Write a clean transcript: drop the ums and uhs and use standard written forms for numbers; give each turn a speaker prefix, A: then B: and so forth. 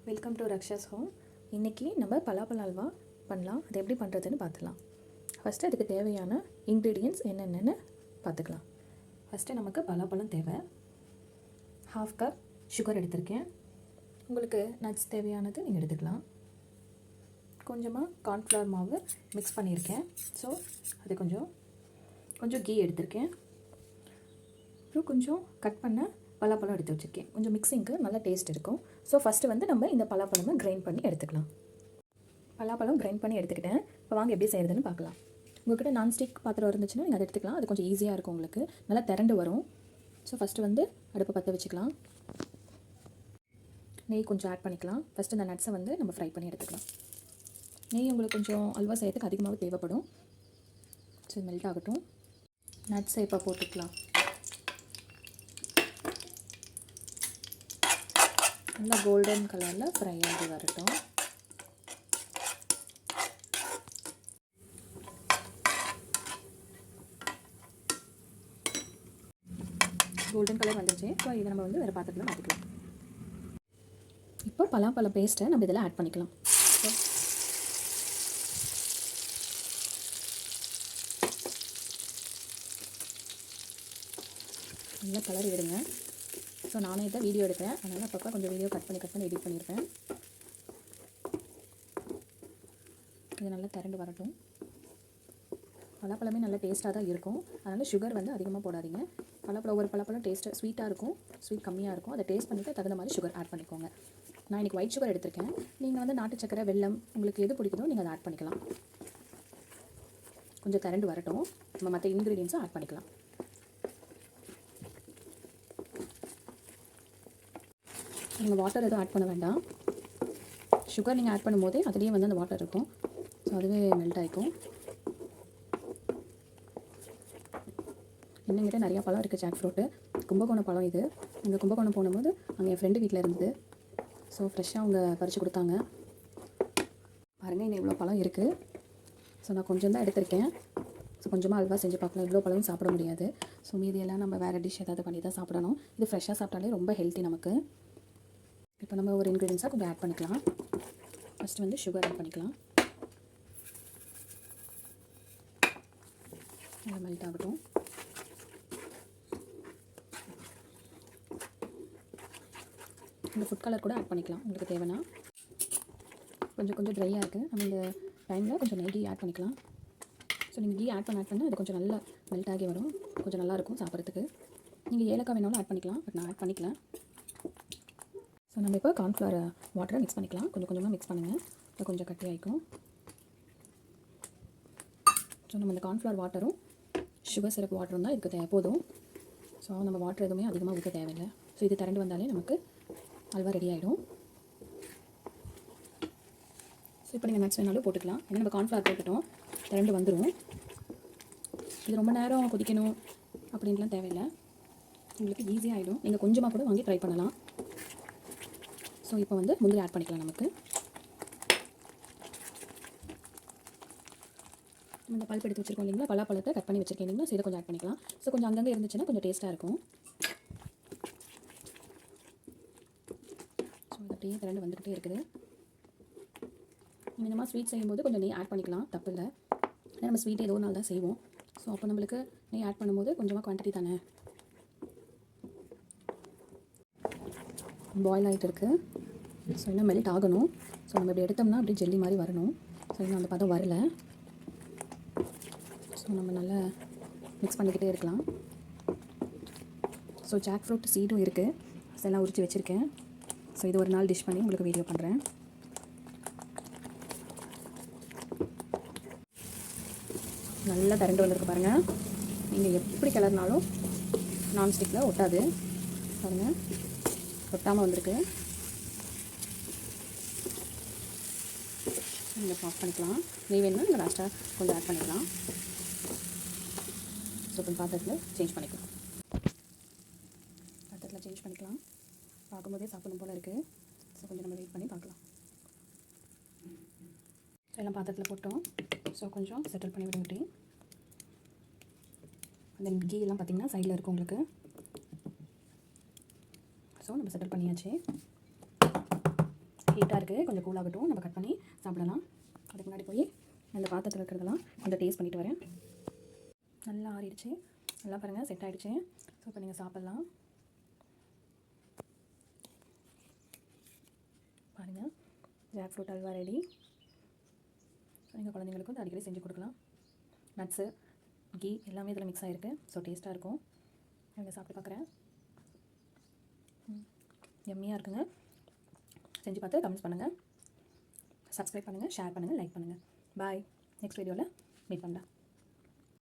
A: Welcome to ரக்ஷாஸ் home. இன்றைக்கி நம்ம பலாப்பழ அல்வா பண்ணலாம். அது எப்படி பண்ணுறதுன்னு பார்த்துக்கலாம். ஃபஸ்ட்டு அதுக்கு தேவையான இன்க்ரீடியன்ட்ஸ் என்னென்னு பார்த்துக்கலாம். ஃபஸ்ட்டு நமக்கு பலாப்பழம் தேவை. 1/2 கப் சுகர் எடுத்திருக்கேன். உங்களுக்கு நட்ஸ் தேவையானது நீங்கள் எடுத்துக்கலாம். கொஞ்சமாக கார்ன்ஃப்ளவர் மாவு மிக்ஸ் பண்ணியிருக்கேன். ஸோ அது கொஞ்சம் கீ எடுத்திருக்கேன். அப்புறம் கொஞ்சம் கட் பண்ண பலாப்பழம் எடுத்து வச்சுருக்கேன். கொஞ்சம் மிக்சிங்க்கு நல்லா டேஸ்ட் இருக்கும். ஸோ ஃபஸ்ட்டு நம்ம இந்த பலாப்பழமை கிரைண்ட் பண்ணி எடுத்துக்கலாம். பலாப்பழம் கிரைண்ட் பண்ணி எடுத்துக்கிட்டேன். இப்போ வாங்க எப்படி செய்கிறதுன்னு பார்க்கலாம். உங்கள்கிட்ட நான்ஸ்டிக் பாத்திரம் இருந்துச்சுன்னா நீங்கள் அதை எடுத்துக்கலாம். அது கொஞ்சம் ஈஸியாக இருக்கும், உங்களுக்கு நல்லா திரண்டு வரும். ஸோ ஃபஸ்ட்டு அடுப்பை பற்ற வச்சுக்கலாம். நெய் கொஞ்சம் ஆட் பண்ணிக்கலாம். ஃபஸ்ட்டு இந்த நட்ஸை நம்ம ஃப்ரை பண்ணி எடுத்துக்கலாம். நெய் உங்களுக்கு கொஞ்சம் அல்வா செய்யறதுக்கு அதிகமாக தேவைப்படும். ஸோ மெல்ட் ஆகட்டும். நட்ஸை இப்போ போட்டுக்கலாம். நல்லா கோல்டன் கலரில் ஃப்ரை ஆகி வரட்டும். கோல்டன் கலர் வந்துருச்சு. ஸோ இதை நம்ம வேறு பாத்திரத்தில் மாற்றிக்கலாம். இப்போ பலாப்பழ பேஸ்ட்டை நம்ம இதில் ஆட் பண்ணிக்கலாம். நல்லா கலர் விடுங்க. ஸோ நானே இதை வீடியோ எடுத்தேன், அதனால் அப்பப்போ கொஞ்சம் வீடியோ கட் பண்ணி எடிட் பண்ணியிருப்பேன். இது நல்லா திரண்டு வரட்டும். பலாப்பழமே நல்லா டேஸ்ட்டாக தான் இருக்கும். அதனால் சுகர் அதிகமாக போடாதீங்க. ஒரு பலாப்பழம் டேஸ்ட்டு ஸ்வீட்டாக இருக்கும், ஸ்வீட் கம்மியாக இருக்கும். அதை டேஸ்ட் பண்ணிவிட்டு தகுந்த மாதிரி சுகர் ஆட் பண்ணிக்கோங்க. நான் இன்றைக்கி ஒயிட் சுகர் எடுத்திருக்கேன். நீங்கள் நாட்டு சக்கரை, வெல்லம் உங்களுக்கு எது பிடிக்குதோ நீங்கள் அதை ஆட் பண்ணிக்கலாம். கொஞ்சம் திரண்டு வரட்டும். நம்ம மற்ற இன்க்ரீடியன்ஸும் ஆட் பண்ணிக்கலாம். நீங்கள் வாட்டர் எதுவும் ஆட் பண்ண வேண்டாம். சுகர் நீங்கள் ஆட் பண்ணும்போதே அதுலேயே அந்த வாட்டர் இருக்கும். ஸோ அதுவே மெல்ட் ஆகிக்கும். இன்னங்கிட்ட நிறையா பழம் இருக்குது. ஜாக் ஃப்ரூட்டு, கும்பகோணம் பழம். இது இந்த கும்பகோணம் போகும்போது அங்கே என் ஃப்ரெண்டு வீட்டில் இருந்தது. ஸோ ஃப்ரெஷ்ஷாக அவங்க பறித்து கொடுத்தாங்க. பாருங்கள், இன்னும் இவ்வளோ பழம் இருக்குது. ஸோ நான் கொஞ்சம் தான் எடுத்திருக்கேன். ஸோ கொஞ்சமாக அல்வா செஞ்சு பார்க்கலாம். இவ்வளோ பழமும் சாப்பிட முடியாது. ஸோ மீதியெல்லாம் நம்ம வேறு டிஷ் ஏதாவது பண்ணி தான் சாப்பிடணும். இது ஃப்ரெஷ்ஷாக சாப்பிட்டாலே ரொம்ப ஹெல்த்தி நமக்கு. இப்போ நம்ம ஒரு இன்க்ரீடியன்ஸாக கொஞ்சம் ஆட் பண்ணிக்கலாம். ஃபஸ்ட்டு சுகர் ஆட் பண்ணிக்கலாம். நல்லா மெல்ட் ஆகட்டும். இந்த ஃபுட் கலர் கூட ஆட் பண்ணிக்கலாம் உங்களுக்கு தேவைன்னா. கொஞ்சம் ட்ரையாக இருக்குது. நம்ம இந்த டைமில் கொஞ்சம் நெய் ஆட் பண்ணிக்கலாம். ஸோ நீங்கள் கீ ஆட் பண்ண அது கொஞ்சம் நல்லா மெல்ட் ஆகி வரும். கொஞ்சம் நல்லாயிருக்கும் சாப்பிட்றதுக்கு. நீங்கள் ஏலக்காய் வேணாலும் ஆட் பண்ணிக்கலாம், பட் நான் ஆட் பண்ணிக்கலாம். ஸோ நம்ம இப்போ கார்ன்ஃப்ளவர் வாட்டரை மிக்ஸ் பண்ணிக்கலாம். கொஞ்சமாக மிக்ஸ் பண்ணுங்கள். இப்போ கொஞ்சம் கட்டி ஆகிக்கும். ஸோ நம்ம இந்த கார்ன்ஃப்ளவர் வாட்டரும் சுகர் சிரப் வாட்டரும் தான் இதுக்கு போதும். ஸோ நம்ம வாட்டர் எதுவுமே அதிகமாக ஊற்ற தேவையில்லை. ஸோ இது திரண்டு வந்தாலே நமக்கு அல்வா ரெடி ஆகிடும். ஸோ இப்போ நீங்கள் நட்ஸ் வேணாலும் போட்டுக்கலாம். ஏன்னா நம்ம கார்ன்ஃப்ளவர் போட்டுட்டோம், திரண்டு வந்துடும். இது ரொம்ப நேரம் கொதிக்கணும் அப்படின்லாம் தேவையில்லை. உங்களுக்கு ஈஸியாக ஆகிடும். நீங்கள் கொஞ்சமாக கூட வாங்கி ட்ரை பண்ணலாம். ஸோ இப்போ முந்திரி ஆட் பண்ணிக்கலாம். நமக்கு இந்த பல்ப் எடுத்து வச்சுருக்கோம் இல்லைங்களா, பலாப்பழத்தை கட் பண்ணி வச்சுருக்கேன் இல்லைங்களா. ஸோ இதை கொஞ்சம் ஆட் பண்ணிக்கலாம். ஸோ கொஞ்சம் அங்கங்கே இருந்துச்சுன்னா கொஞ்சம் டேஸ்ட்டாக இருக்கும். ஸோ இது அப்படியே திரண்டு வந்துக்கிட்டே இருக்குது. இந்த மாதிரி ஸ்வீட் செய்யும்போது கொஞ்சம் நெய் ஆட் பண்ணிக்கலாம், தப்பு இல்லை. ஏன்னா நம்ம ஸ்வீட் ஏதோ ஒரு நாள் தான் செய்வோம். ஸோ அப்போ நம்மளுக்கு நெய் ஆட் பண்ணும்போது கொஞ்சமாக குவான்டிட்டி தானே. பாயில் ஆகிட்டு இருக்குது. ஸோ இன்னும் மெல்ட் ஆகணும். ஸோ நம்ம இப்படி எடுத்தோம்னா அப்படியே ஜெல்லி மாதிரி வரணும். ஸோ இன்னும் அந்த பதம் வரலை. ஸோ நம்ம நல்லா மிக்ஸ் பண்ணிக்கிட்டே இருக்கலாம். ஸோ ஜாக் ஃப்ரூட் சீடும் இருக்குது. ஸோ எல்லாம் உரித்து வச்சுருக்கேன். ஸோ இது ஒரு நாள் டிஷ் பண்ணி உங்களுக்கு வீடியோ பண்ணுறேன். நல்லா திரண்டு வந்திருக்கு பாருங்கள். நீங்கள் எப்படி கிளறினாலும் நான்ஸ்டிக்கில் ஒட்டாது. பாருங்கள், ஒட்டாமல் வந்திருக்கு. நீங்கள் ஆஃப் பண்ணிக்கலாம். நெய் வேணும்னா நீங்கள் லாஸ்ட்டாக கொஞ்சம் ஆட் பண்ணிக்கலாம். ஸோ கொஞ்சம் பாத்திரத்தில் சேஞ்ச் பண்ணிக்கலாம். பார்க்கும்போதே சாப்பிடணும் போல் இருக்குது. ஸோ கொஞ்சம் நம்ம வெயிட் பண்ணி பார்க்கலாம். எல்லாம் பாத்திரத்தில் போட்டோம். ஸோ கொஞ்சம் செட்டில் பண்ணி விடுங்கிட்டேன். அந்த கீ எல்லாம் பார்த்திங்கன்னா சைடில் இருக்கும் உங்களுக்கு. ஸோ நம்ம செட்டில் பண்ணியாச்சு. ஹீட்டாக இருக்குது, கொஞ்சம் கூலாகட்டும், நம்ம கட் பண்ணி சாப்பிடலாம். அதுக்கு முன்னாடி போய் அந்த பாத்திரத்தில் இருக்கிறதெல்லாம் கொஞ்சம் டேஸ்ட் பண்ணிவிட்டு வரேன். நல்லா ஆறிடுச்சு, நல்லா பாருங்கள் செட் ஆகிடுச்சு. ஸோ இப்போ நீங்கள் சாப்பிட்லாம். பாருங்கள், ஜாக் ஃப்ரூட் அல்வா ரெடி. எங்கள் குழந்தைங்களுக்கும் வந்து அடிக்கடி செஞ்சு கொடுக்கலாம். நட்ஸு, கீ எல்லாமே இதில் மிக்ஸ் ஆகிருக்கு. ஸோ டேஸ்ட்டாக இருக்கும். இங்கே சாப்பிட்டு பார்க்குறேன். எம்மியாக இருக்குங்க. செஞ்சு பார்த்து கமெண்ட்ஸ் பண்ணுங்கள், சப்ஸ்கிரைப் பண்ணுங்கள், ஷேர் பண்ணுங்கள், லைக் பண்ணுங்கள். பாய். நெக்ஸ்ட் வீடியோவில் மீட் பண்ணலாம்.